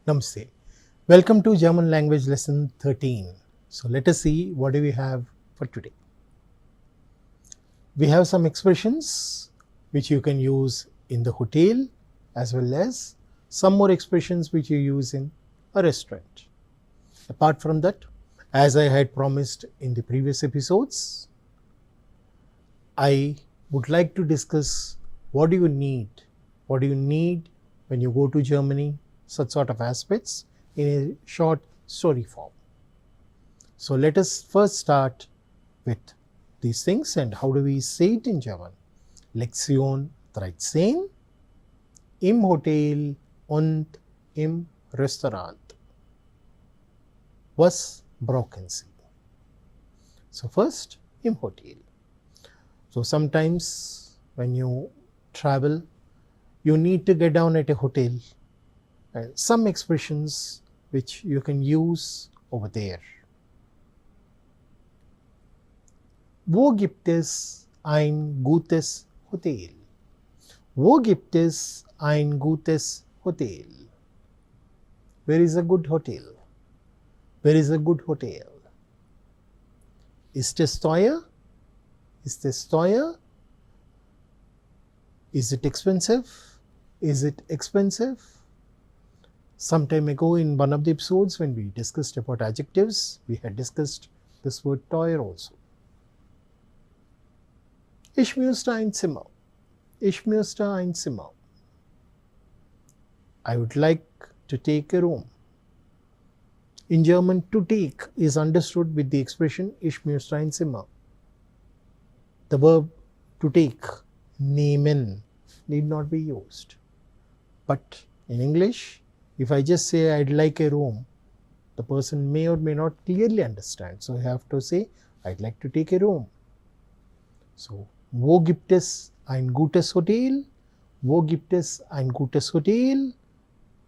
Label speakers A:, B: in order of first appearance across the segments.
A: Namaste. Welcome to German language lesson 13. So let us see what do we have for today. We have some expressions which you can use in the hotel as well as some more expressions which you use in a restaurant. Apart from that, as I had promised in the previous episodes, I would like to discuss what do you need when you go to Germany, such sort of aspects in a short story form. So let us first start with these things and how do we say it in German. Lektion 13 im Hotel und im Restaurant. Was brauchen Sie? So first, im Hotel. So sometimes when you travel, you need to get down at a hotel. Some expressions which you can use over there. Wo gibt es ein gutes Hotel? Wo gibt es ein gutes Hotel? Where is a good hotel? Where is a good hotel? Ist es teuer? Ist es teuer? Is it expensive? Is it expensive? Some time ago in one of the episodes when we discussed about adjectives, we had discussed this word teuer also. Ich möchte ein Zimmer. Ich möchte ein Zimmer. I would like to take a room. In German, to take is understood with the expression ich möchte ein Zimmer. The verb to take, nehmen, need not be used. But in English, if I just say I'd like a room, the person may or may not clearly understand. So I have to say I'd like to take a room. So, wo gibt es ein gutes Hotel? Wo gibt es ein gutes Hotel?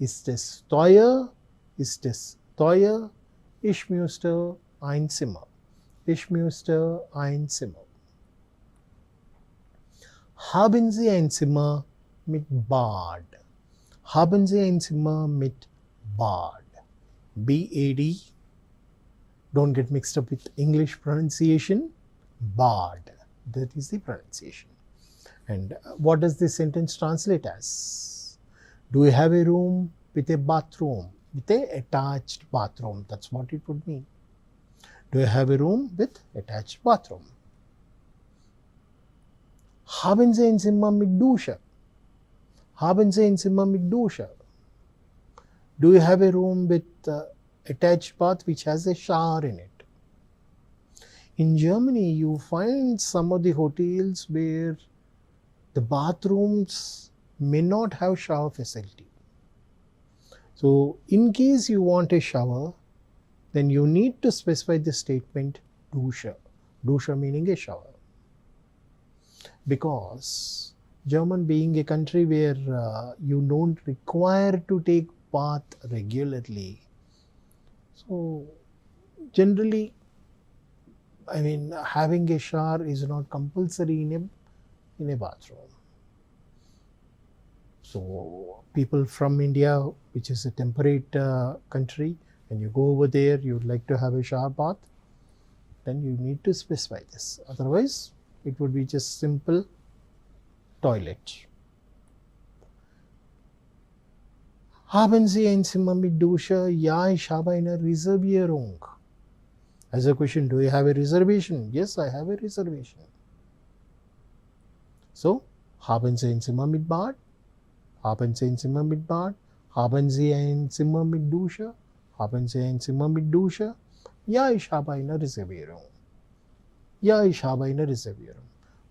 A: Ist es teuer? Ist es teuer? Ich möchte ein Zimmer. Ich möchte ein Zimmer. Haben Sie ein Zimmer mit Bad? Haben Sie ein Zimmer mit Bad? B-A-D. Don't get mixed up with English pronunciation. Bad. That is the pronunciation. And what does this sentence translate as? Do you have a room with a bathroom? With a attached bathroom. That's what it would mean. Do you have a room with attached bathroom? Haben Sie ein Zimmer mit Dusche? Haben Sie ein Zimmer mit Dusche? Do you have a room with attached bath which has a shower in it? In Germany, you find some of the hotels where the bathrooms may not have shower facility. So, in case you want a shower, then you need to specify the statement Dusche. Dusche meaning a shower. Because German being a country where you don't require to take bath regularly, so generally, having a shower is not compulsory in a bathroom. So people from India, which is a temperate country, when you go over there, you would like to have a shower bath, then you need to specify this. Otherwise, it would be just simple toilet. Haben Sie ein Zimmer mit Dusche? Ja, ich habe eine Reservierung. As a question, do you have a reservation? Yes, I have a reservation. So, haben Sie ein Zimmer mit Bad? Haben Sie ein Zimmer mit Bad? Haben Sie ein Zimmer mit Dusche? Haben Sie ein Zimmer mit Dusche? Ja, ich habe eine Reservierung. Ja, ich habe eine Reservierung.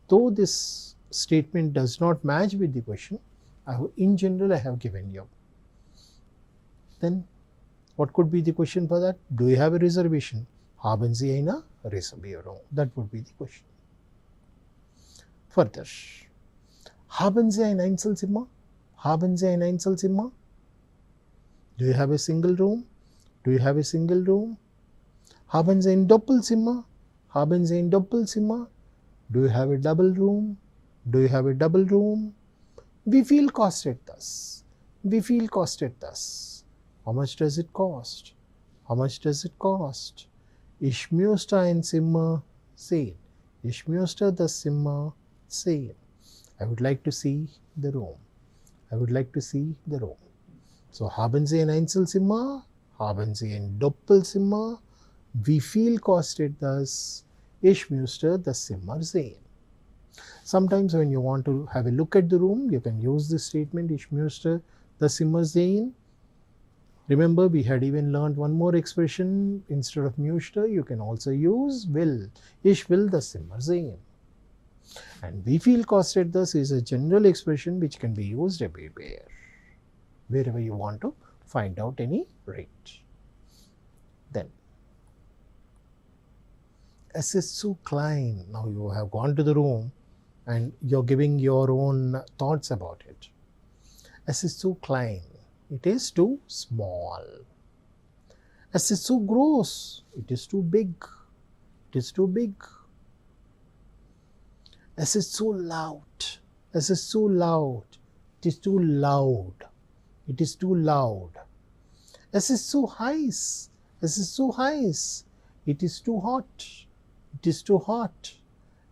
A: Though this statement does not match with the question, in general I have given you. Then, what could be the question for that? Do you have a reservation? Haben Sie eine Reservierung? That would be the question. Further, haben Sie ein Einzelzimmer? Haben Sie ein Einzelzimmer? Do you have a single room? Do you have a single room? Haben Sie ein Doppelzimmer? Haben Sie ein Doppelzimmer? Do you have a double room? Do you have a double room? Wie viel kostet das? Wie viel kostet das? How much does it cost? How much does it cost? 𝗧𝗦𝗔𝗧 𝗚𝗧. 𝗧𝗦𝗔𝗧 𝗚𝗧. I would like to see the room. I would like to see the room. So, haben Sie ein Einzelzimmer? Haben Sie ein Doppelzimmer? Wie viel kostet das? Ich müsste das Zimmer sehen. Sometimes when you want to have a look at the room, you can use this statement, ich müsste das Zimmer sehen. Remember, we had even learned one more expression. Instead of müsste, you can also use will. Ich will das Zimmer sehen. And wie viel kostet das is a general expression which can be used everywhere, wherever you want to find out any rate. Then, es ist zu klein. Now you have gone to the room and you're giving your own thoughts about it. Es ist zu klein. It is too small. Es ist zu groß. It is too big. It is too big. Es ist zu laut. Es ist zu laut. It is too loud. It is too loud. Es ist zu heiß. Es ist zu heiß. It is too hot. It is too hot.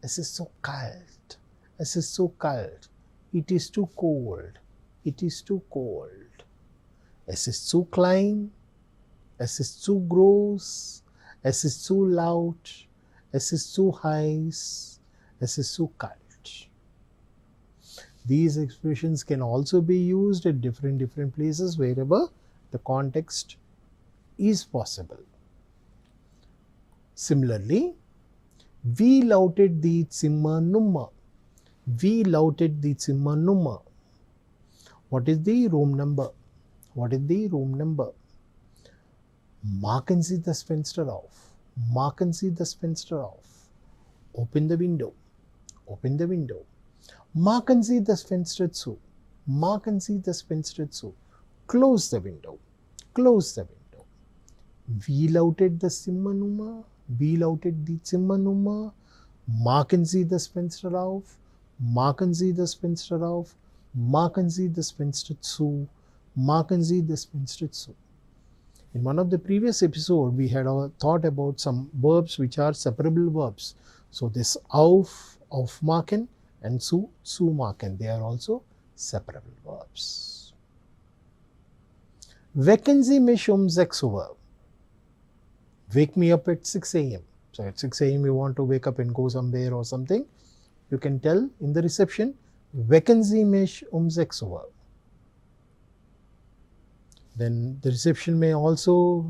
A: Es ist zu kalt. Es ist zu kalt. It is too cold. It is too cold. Es ist zu klein. Es ist zu groß. Es ist zu laut. Es ist zu heiß. Es ist zu kalt. These expressions can also be used at different places wherever the context is possible. Similarly, wie lautet die Zimmernummer? Wie lautet die Zimmernummer? What is the room number? What is the room number? Machen Sie das Fenster auf. Machen Sie das Fenster auf. Open the window. Open the window. Machen Sie das Fenster zu. Machen Sie das Fenster zu. Close the window. Close the window. Wie lautet das Zimmernummer? Wie lautet die Zimmernummer? Machen Sie das Fenster auf. Machen Sie das Fenster auf. Machen Sie das Fenster zu. Machen Sie das Fenster zu. In one of the previous episodes, we had thought about some verbs which are separable verbs. So this aufmachen and zumachen, they are also separable verbs. Wecken Sie mich 6 Uhr. Wake me up at 6 a.m. So at 6 a.m. you want to wake up and go somewhere or something, you can tell in the reception, wecken Sie mich 6 Uhr. Then the reception may also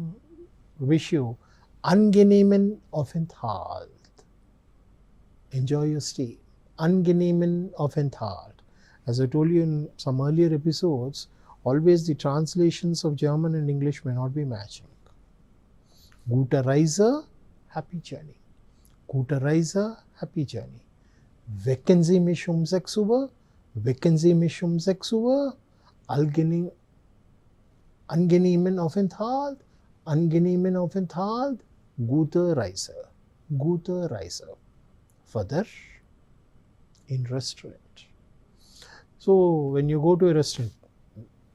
A: wish you angenehmen Aufenthalt. Enjoy your stay. Angenehmen Aufenthalt. As I told you in some earlier episodes, always the translations of German and English may not be matching. Gute Reise, happy journey. Gute Reise, happy journey. Wecken Sie mich 6 Uhr. Wecken Sie mich 6 Uhr. Angenehmen Aufenthalt. Angenehmen Aufenthalt. Gute Reise. Gute Reise. Further, in restaurant. So when you go to a restaurant,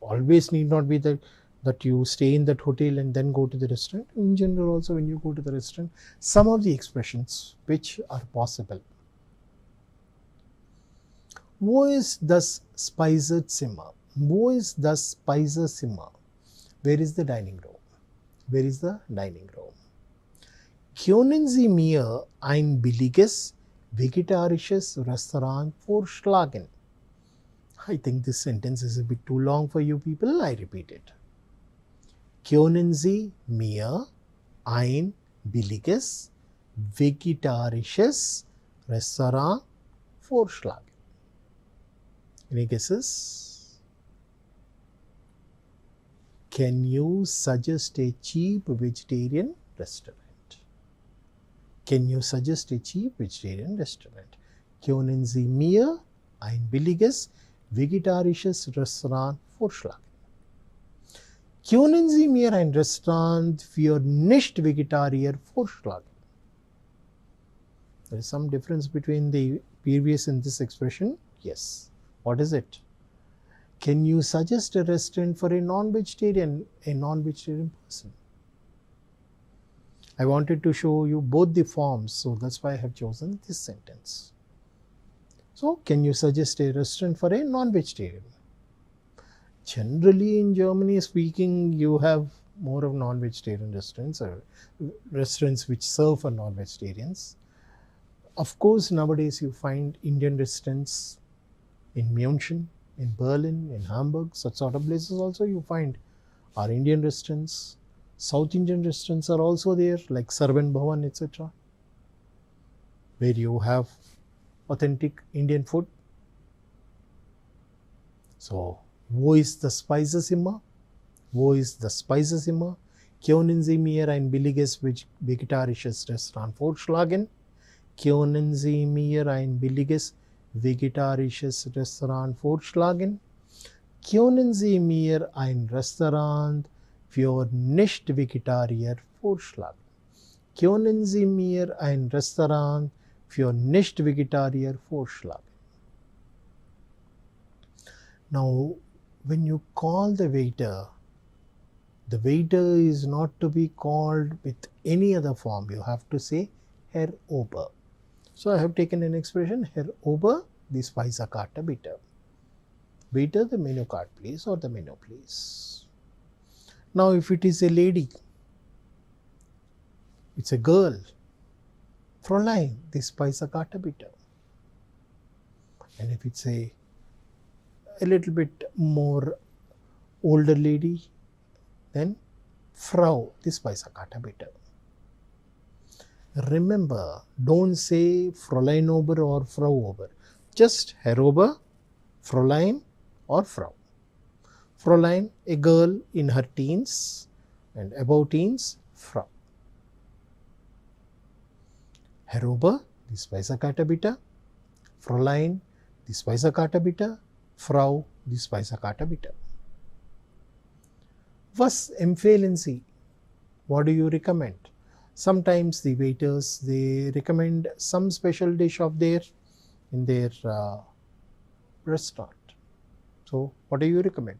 A: always need not be that you stay in that hotel and then go to the restaurant. In general also, when you go to the restaurant, some of the expressions which are possible. Wo ist das Speisezimmer? Wo ist das Speisezimmer? Where is the dining room? Where is the dining room? Können Sie mir ein billiges vegetarisches Restaurant vorschlagen? I think this sentence is a bit too long for you people. I repeat it. Können Sie mir ein billiges vegetarisches Restaurant vorschlagen? Any guesses? Can you suggest a cheap vegetarian restaurant? Can you suggest a cheap vegetarian restaurant? Können Sie mir ein billiges vegetarisches Restaurant vorschlagen? Können Sie mir ein Restaurant für Nicht-Vegetarier vorschlagen? There is some difference between the previous and this expression. Yes. What is it? Can you suggest a restaurant for a non-vegetarian person? I wanted to show you both the forms, so that's why I have chosen this sentence. So, can you suggest a restaurant for a non-vegetarian? Generally, in Germany speaking, you have more of non-vegetarian restaurants or restaurants which serve for non-vegetarians. Of course, nowadays you find Indian restaurants in Munich, in Berlin, in Hamburg, such sort of places also you find are Indian restaurants. South Indian restaurants are also there, like Sarvan Bhavan, etc., where you have authentic Indian food. So, wo ist das Speisezimmer? Wo ist das Speisezimmer? Können Sie mir ein billiges vegetarisches Restaurant vorschlagen? Können Sie mir ein billiges vegetarisches Restaurant vorschlagen? Können Sie mir ein Restaurant für Nicht-Vegetarier vorschlagen? Können Sie mir ein Restaurant für Nicht-Vegetarier vorschlagen? Now, when you call the waiter is not to be called with any other form. You have to say Herr Ober. So, I have taken an expression, Herr Ober, die Speisekarte bitte. Waiter, the menu card please, or the menu please. Now, if it is a lady, it's a girl, Fräulein, die Speisekarte bitte. And if it's a little bit more older lady, then Frau, die Speisekarte bitte. Remember, don't say Fräulein Ober or Frau Ober. Just Herr Ober, Fräulein or Frau. Fräulein, a girl in her teens and above teens, Frau. Herr Ober, die Speisekarte bitte. Fräulein, die Speisekarte bitte. Frau, die Speisekarte bitte. Was empfehlen Sie? What do you recommend? Sometimes the waiters, they recommend some special dish of theirs in their restaurant. So, what do you recommend?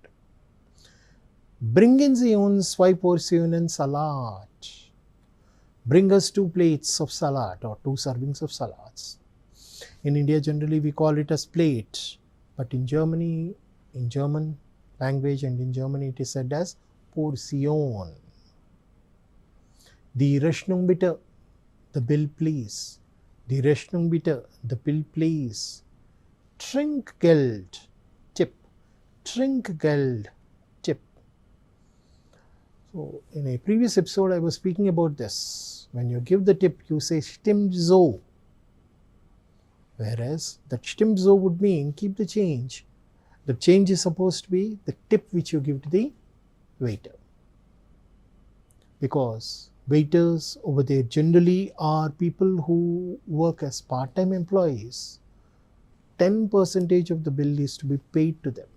A: Bringen Sie uns 2 Portionen Salat. Bring us 2 plates of salad or 2 servings of salads. In India, generally we call it as plate, but in Germany, in German language and in Germany it is said as Portion. Die Rechnung bitte, the bill please. Die Rechnung bitte, the bill please. Trinkgeld, tip. Trinkgeld, tip. So, in a previous episode I was speaking about this. When you give the tip, you say stimmt so. Whereas that stimmt so would mean keep the change. The change is supposed to be the tip which you give to the waiter. Because waiters over there generally are people who work as part-time employees. 10% of the bill is to be paid to them.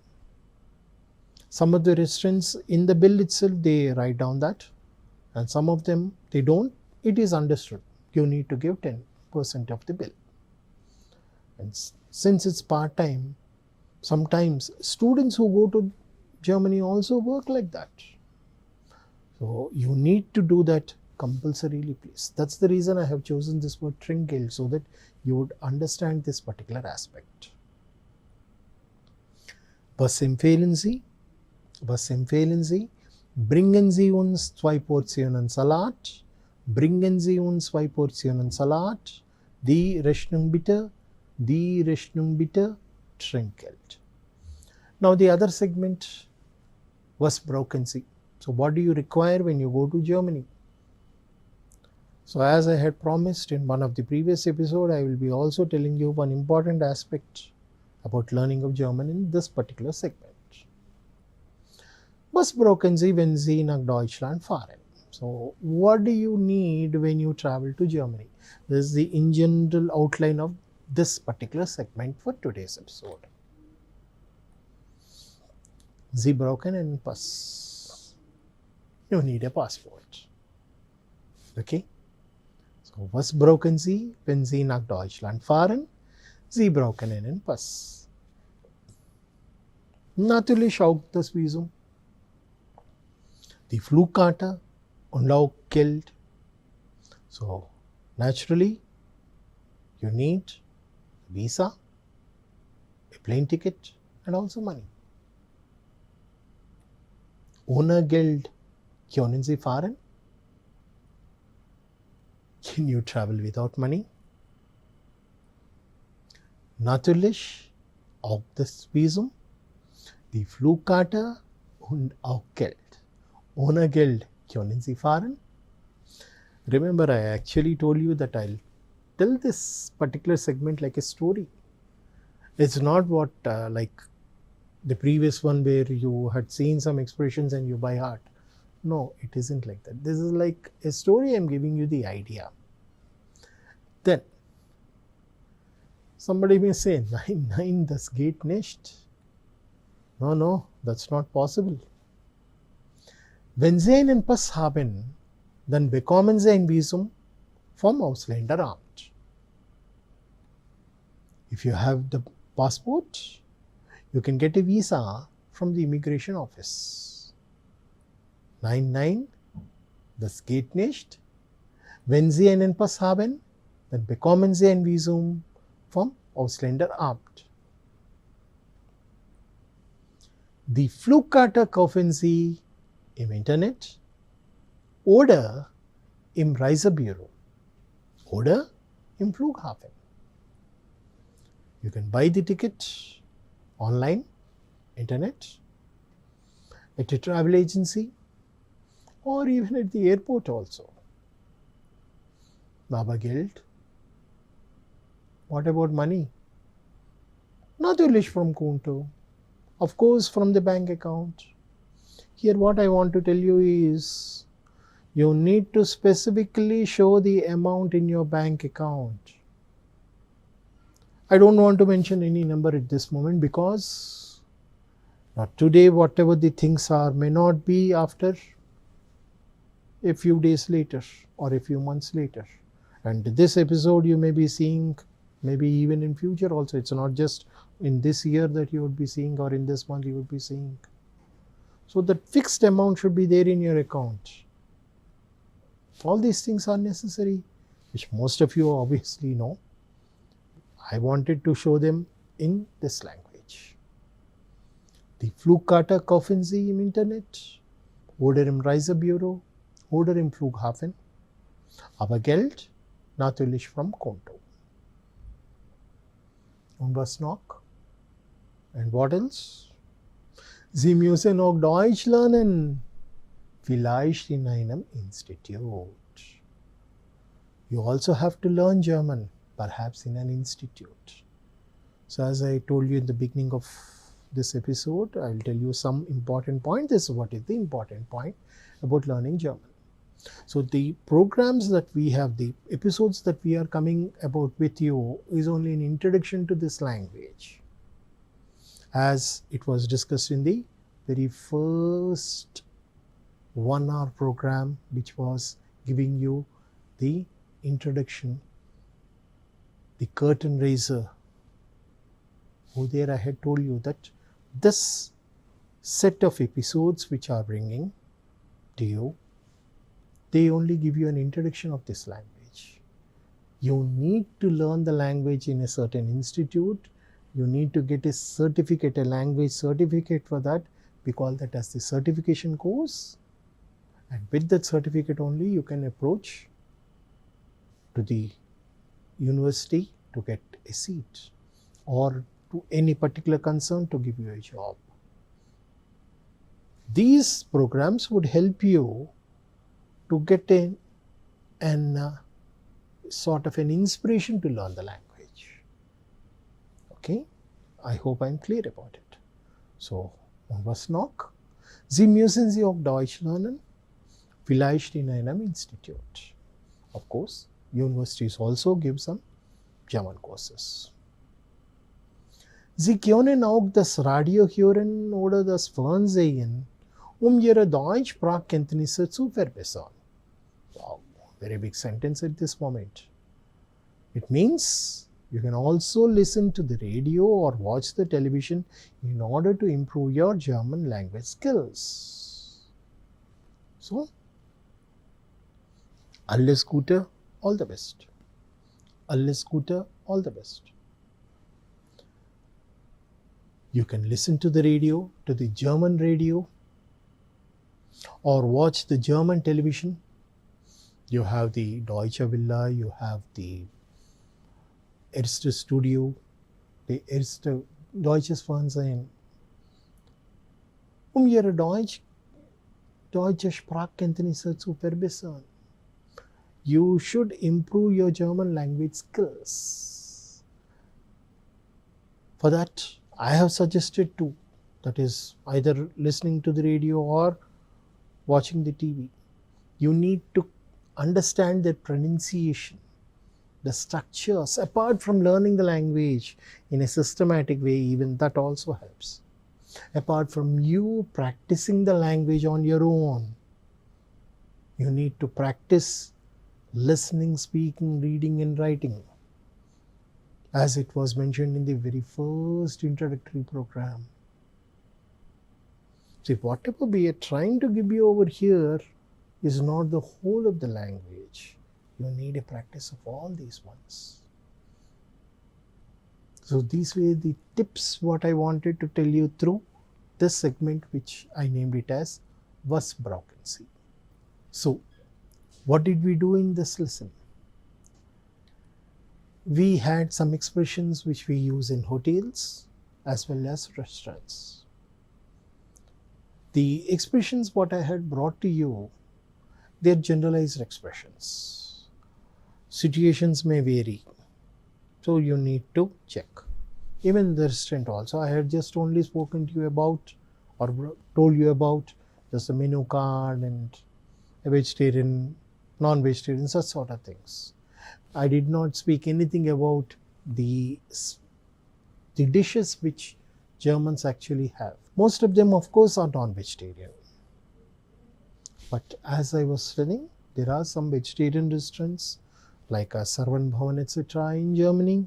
A: Some of the restaurants in the bill itself they write down that, and some of them they don't. It is understood. You need to give 10% of the bill. And since it's part-time, sometimes students who go to Germany also work like that. So, you need to do that compulsorily, please. That's the reason I have chosen this word Trinkgeld, so that you would understand this particular aspect. Was empfehlen Sie? Was empfehlen Sie? Bringen Sie uns 2 Portionen Salat. Bringen Sie uns 2 Portionen Salat. Die Rechnung bitte. Die Rechnung bitte. Trinkgeld. Now, the other segment, was brauchen Sie? So, what do you require when you go to Germany? So, as I had promised in one of the previous episodes, I will be also telling you one important aspect about learning of German in this particular segment. Was brauchen Sie, wenn Sie nach Deutschland fahren? So, what do you need when you travel to Germany? This is the in general outline of this particular segment for today's episode. Sie brauchen einen Pass. You need a passport. Okay? So, was brauchen Sie, wenn Sie nach Deutschland fahren? Sie brauchen einen Pass. natürlich auch das Visum. Die Flugkarte und auch Geld. So naturally you need visa, a plane ticket and also money. Ohne Geld können Sie fahren? Can you travel without money? Natürlich auch das Visum, die Flugkarte und auch Geld. Ohne Geld können Sie fahren? Remember, I actually told you that I'll tell this particular segment like a story. It's not what like the previous one where you had seen some expressions and you by heart. No, it isn't like that. This is like a story. I'm giving you the idea. Then somebody may say, nein, das geht nicht. No, that's not possible. Wenn Sie einen Pass haben, dann bekommen Sie ein Visum vom Ausländeramt. If you have the passport, you can get a visa from the immigration office. Nein, das geht nicht. Wenn Sie einen Pass haben, dann bekommen Sie ein Visum vom Ausländeramt. Die Flugkarte kaufen Sie im Internet oder im Reisebüro oder im Flughafen. You can buy the ticket online, internet, at a travel agency or even at the airport also. Aber Geld? What about money? Natürlich from Konto. Of course from the bank account. Here what I want to tell you is, you need to specifically show the amount in your bank account. I don't want to mention any number at this moment because not today, whatever the things are may not be after a few days later or a few months later. And this episode you may be seeing maybe even in future also. It's not just in this year that you would be seeing or in this month you would be seeing. So that fixed amount should be there in your account. All these things are necessary, which most of you obviously know. I wanted to show them in this language. Die Flugkarte kaufen Sie im Internet oder im Reisebüro oder im Flughafen. Aber Geld natürlich vom Konto. Und was noch? And what else? Sie müssen auch Deutsch lernen. Vielleicht in einem Institute. You also have to learn German, perhaps in an institute. So as I told you in the beginning of this episode, I will tell you some important point. This is what is the important point about learning German. So the programs that we have, the episodes that we are coming about with you is only an introduction to this language, as it was discussed in the very first 1 hour program, which was giving you the introduction, the curtain raiser. Oh, there I had told you that this set of episodes which are bringing to you, they only give you an introduction of this language. You need to learn the language in a certain institute. You need to get a certificate, a language certificate for that. We call that as the certification course. And with that certificate only you can approach to the university to get a seat or to any particular concern to give you a job. These programs would help you to get an sort of an inspiration to learn the language. Okay, I hope I'm clear about it. So, und was noch? Sie müssen Sie auch Deutsch lernen, vielleicht in einem Institute. Of course, universities also give some German courses. Sie können auch das Radio hören oder das Fernsehen, Ihre Deutschsprachkenntnisse zu verbessern. Wow, very big sentence at this moment. It means You can also listen to the radio or watch the television in order to improve your German language skills. So, alles Gute, all the best. Alles Gute, all the best. You can listen to the radio, to the German radio, or watch the German television. You have the Deutsche Welle, you have the Erste Studio, the Erste Deutsches Fernsehen. Ihre deutsche Sprachkenntnisse zu verbessern. You should improve your German language skills. For that, I have suggested two, that is either listening to the radio or watching the TV. You need to understand the pronunciation, the structures, apart from learning the language in a systematic way, even that also helps. Apart from you practicing the language on your own, you need to practice listening, speaking, reading and writing, as it was mentioned in the very first introductory program. See, whatever we are trying to give you over here is not the whole of the language. You need a practice of all these ones. So these were the tips what I wanted to tell you through this segment, which I named it as Was brauchen Sie. So what did we do in this lesson? We had some expressions which we use in hotels as well as restaurants. The expressions what I had brought to you, they are generalized expressions. Situations may vary, so you need to check. Even the restaurant also, I had just only spoken to you about or told you about just the menu card and a vegetarian, non-vegetarian, such sort of things. I did not speak anything about the dishes which Germans actually have. Most of them, of course, are non-vegetarian. But as I was telling, there are some vegetarian restaurants like 𝗧𝗦𝗔𝗧 etc. in Germany,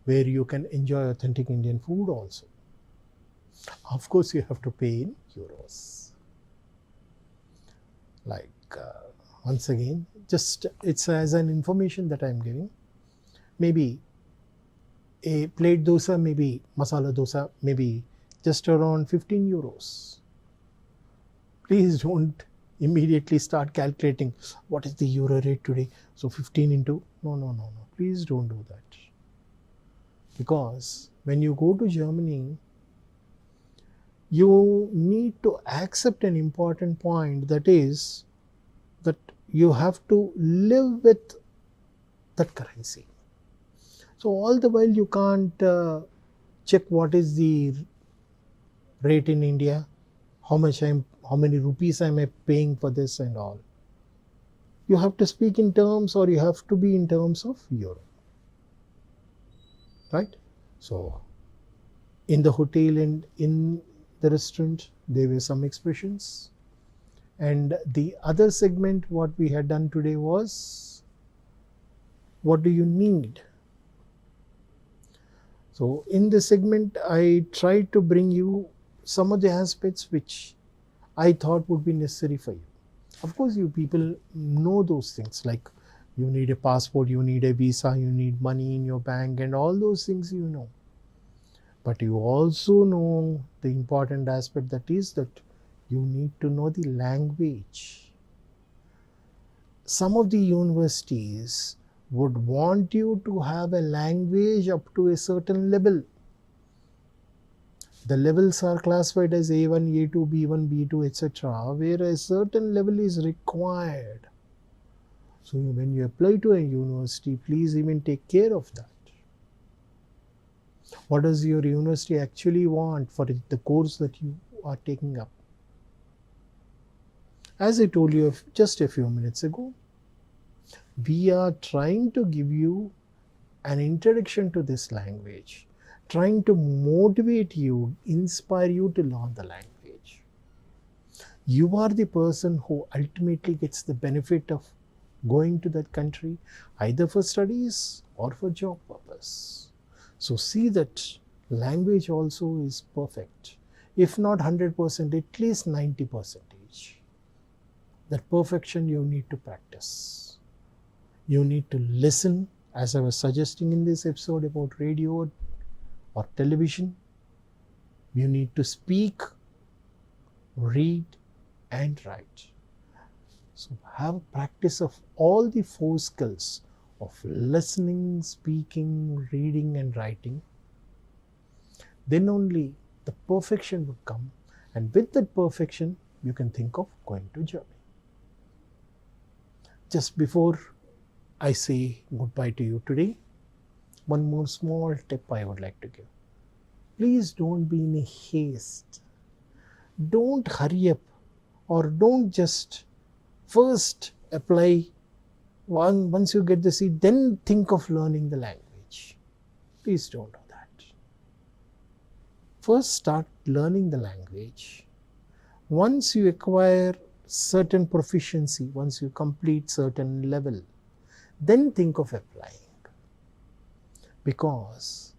A: where you can enjoy authentic Indian food also. Of course, you have to pay in euros. Like, once again, just it's as an information that I am giving. Maybe a plate dosa, maybe masala dosa, maybe just around 15 euros. Please don't immediately start calculating what is the euro rate today. So 15 into, no. Please don't do that. Because when you go to Germany, you need to accept an important point, that is that you have to live with that currency. So all the while you can't check what is the rate in India, how many rupees am I paying for this and all. You have to speak in terms, or you have to be in terms of euro. Right? So in the hotel and in the restaurant, there were some expressions. And the other segment what we had done today was, what do you need? So in this segment, I tried to bring you some of the aspects which I thought would be necessary for you. Of course, you people know those things, like you need a passport, you need a visa, you need money in your bank, and all those things you know. But you also know the important aspect, that is that you need to know the language. Some of the universities would want you to have a language up to a certain level. The levels are classified as A1, A2, B1, B2, etc., where a certain level is required. So when you apply to a university, please even take care of that. What does your university actually want for the course that you are taking up? As I told you just a few minutes ago, we are trying to give you an introduction to this language, trying to motivate you, inspire you to learn the language. You are the person who ultimately gets the benefit of going to that country, either for studies or for job purpose. So see that language also is perfect. If not 100%, at least 90%. That perfection you need to practice. You need to listen, as I was suggesting in this episode about radio or television. You need to speak, read and write. So have practice of all the 4 skills of listening, speaking, reading and writing. Then only the perfection would come, and with that perfection you can think of going to Germany. Just before I say goodbye to you today, one more small tip I would like to give. Please don't be in a haste. Don't hurry up, or don't just first apply. Once you get the seat, then think of learning the language. Please don't do that. First start learning the language. Once you acquire certain proficiency, once you complete certain level, then think of applying. Because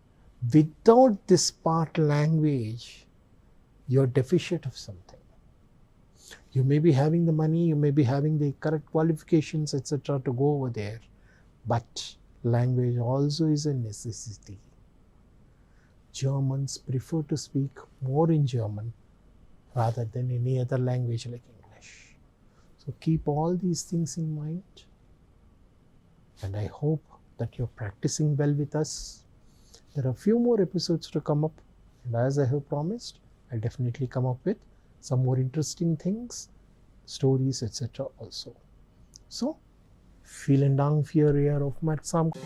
A: without this part language, you're deficient of something. You may be having the money, you may be having the correct qualifications, etc. to go over there, but language also is a necessity. Germans prefer to speak more in German rather than any other language like English. So keep all these things in mind, and I hope that you're practicing well with us. There are a few more episodes to come up, and as I have promised, I'll definitely come up with some more interesting things, stories, etc. also. So, vielen Dank für Ihre Aufmerksamkeit.